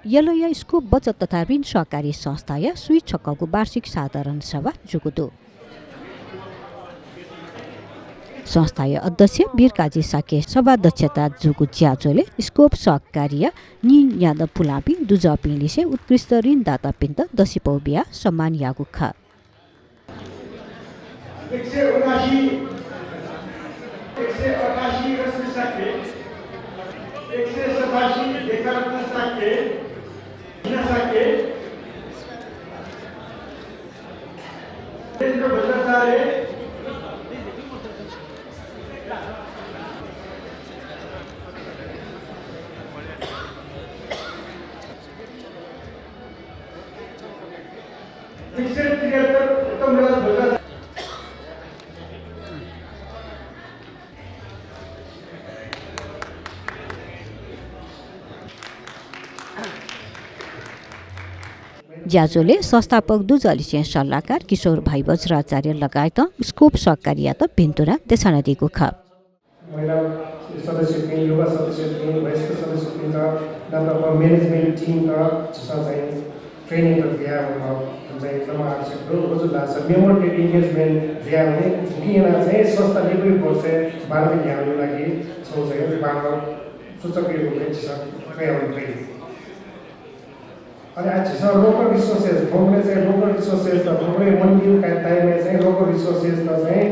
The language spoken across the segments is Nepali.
यलया स्कोप बचत तथा ऋण सहकारी संस्था या सुई छक्कको वार्षिक साधारण सभा जुगुदो संस्था अध्यक्ष वीरकाजी साके सभाध्यक्षता जुगु ज्याजोले स्कोप सहकार्य नि यादव पुलापी दुजपिलिसे उत्कृष्ट ऋणदाता पिन्त दसिपौ बिया सम्मान यागु ख 178 रस्मी साके 187 एकात्म साके बिना साके केन्द्र भ्रष्टाचार ज्याजोले संस्थापक दुजलिसे सल्लाहकार किशोर भाइ वज्राचार्य लगायत स्कोप सहकार्य त भिन्तुरा देशानदीको ख महिला सदस्य पनि युवा सदस्य पनि वयस्क सदस्य पनि नत्र म्यानेजमेन्ट टिम चाहिँ ट्रेनिङ प्रक्रिया चाहिँ जम्मा आवश्यक हो जो लाग्छ मेमोरेटिभ इन्गेजमेन्ट दिया भने किन चाहिँ संस्था लेबुई पर्छ बारे ल्याउनको लागि सोचेको बाह्र सूचक रूपले चाहिँ अनि आज लोकल रिसोर्सेस थोमले चाहिँ लोकल रिसोर्सेस त थोरै मन्दिर टाइममा चाहिँ लोकल रिसोर्सेस त चाहिँ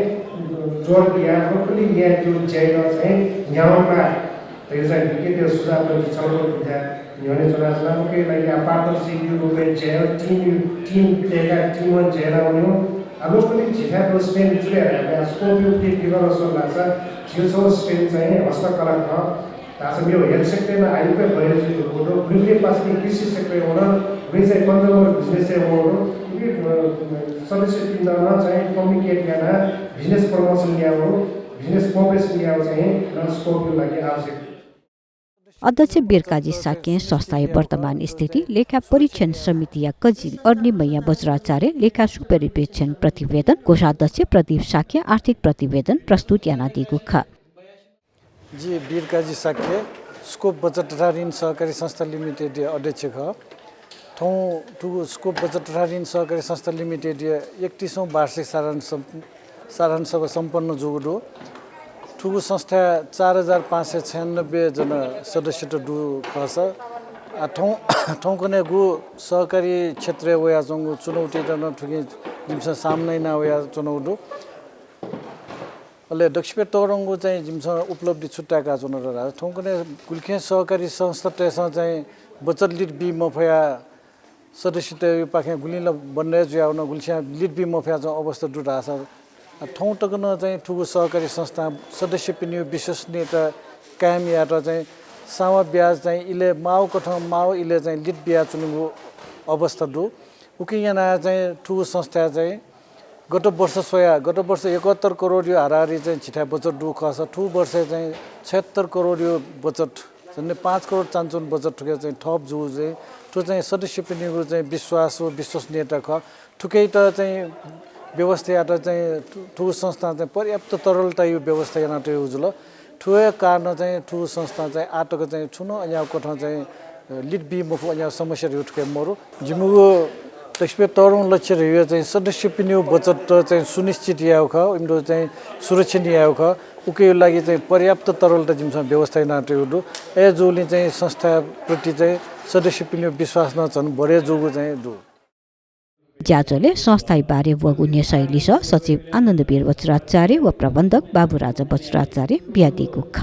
जोड दिया लोकली यहाँ जो चाहिँ न्याउमा यो चाहिँ के त्यो सुझाव पनि छलफल हुन्छ न्याउने चुनावमा के लागि पार्टनरशिप रूपले चाहिँ टिम तेका टिम जेरा भन्यो लोकली झिकाको स्पेन जुरेर हामी स्कोप डेभलप गर्न लाग्छ यो छ स्पेन चाहिँ हस्तकला छ तासम यो हेल्थ सेक्टरमा आइपे भएपछि हो गुल्ले पासले कृषि सेक्टरमा वे चाहिँ कन्ज्युमर बिजनेस हो सदस्य टिममा चाहिँ कम्युनिकेट गर्न बिजनेस प्रमोसन ल्याउ बिजनेस कोअपरेसन ल्याउ चाहिँ स्कोपको लागि आवश्यक अध्यक्ष वीरकाजी साके संस्था वर्तमान स्थिति लेखा परीक्षण समिति या कजिल अर्निमय वज्राचार्य लेखा सुपरिवेक्षण प्रतिवेदन कोषाध्यक्ष प्रदीप साके आर्थिक प्रतिवेदन प्रस्तुत यानादिको ख जी वीरकाजी साके स्कोप बचत तथा ऋण सहकारी संस्था लिमिटेड अध्यक्ष ख ठौँ टु स्कोप बचत तथा ऋण सहकारी संस्था लिमिटेड 31औं वार्षिक साधारण सभा सम्पन्न जोगो ठुगु संस्था 4596 जना सदस्य डु खस ठौँ कने गु सहकारी क्षेत्र वया जंगु चुनौती न ठुगी जिमसा सामने न वया चुनौती अले दक्षिण तोरंगु चाहिँ जिमसा उपलब्धि छुट्टाका चुनौती ठौँ कने गुल्खे सहकारी संस्था तेसा चाहिँ बचत लिड बी मफया सदस्य ते पाखे गुलिन बन्ने ज्याउन गुल्छा लिड बी मफया जो अवस्था दुरास ठौँ टकन चाहिँ ठुगु सहकारी संस्था सदस्य पनि विश्वसनीयता कायम या त चाहिँ सावा ब्याज चाहिँ इले माउ कठा माउ इले चाहिँ लिड ब्याज चुनुगु अवस्था दु उकि यहाँ चाहिँ ठुगु संस्था चाहिँ गत वर्ष 71 करोड यो हाराहारी चाहिँ छिटा बचत दु खस ठु वर्ष चाहिँ 76 करोड यो बचत जन्ने 5 करोड चान्चुन बचत ठुके चाहिँ थप जु चाहिँ ठु चाहिँ सदस्य पनि चाहिँ विश्वास हो विश्वसनीयता ख ठुकै त चाहिँ व्यवस्था या चाहिँ ठुलो संस्था चाहिँ पर्याप्त तरलता यो व्यवस्था यहाँ त उजुल ठुलो कारण चाहिँ ठुलो संस्था चाहिँ आटको चाहिँ ठुनो यहाँ कोठा चाहिँ लिड बी मुख यहाँ समस्या उठके मरु जिमुगो त्यसपे तरुण लक्ष्य रह्यो चाहिँ सदस्य पनि बचत चाहिँ सुनिश्चित याउ ख इम्रो चाहिँ सुरक्षित याउ ख उके लागि चाहिँ पर्याप्त तरलता जिमसँग व्यवस्था यहाँ त उडु ए जोले चाहिँ संस्था प्रति चाहिँ सदस्य पनि विश्वास नछन् बढे जोगु चाहिँ दु ज्याजोले संस्थाई बारे वगुन्य शैली सचिव आनन्दवीर वज्राचार्य व प्रबन्धक बाबुराज वज्राचार्य ब्यादीको ख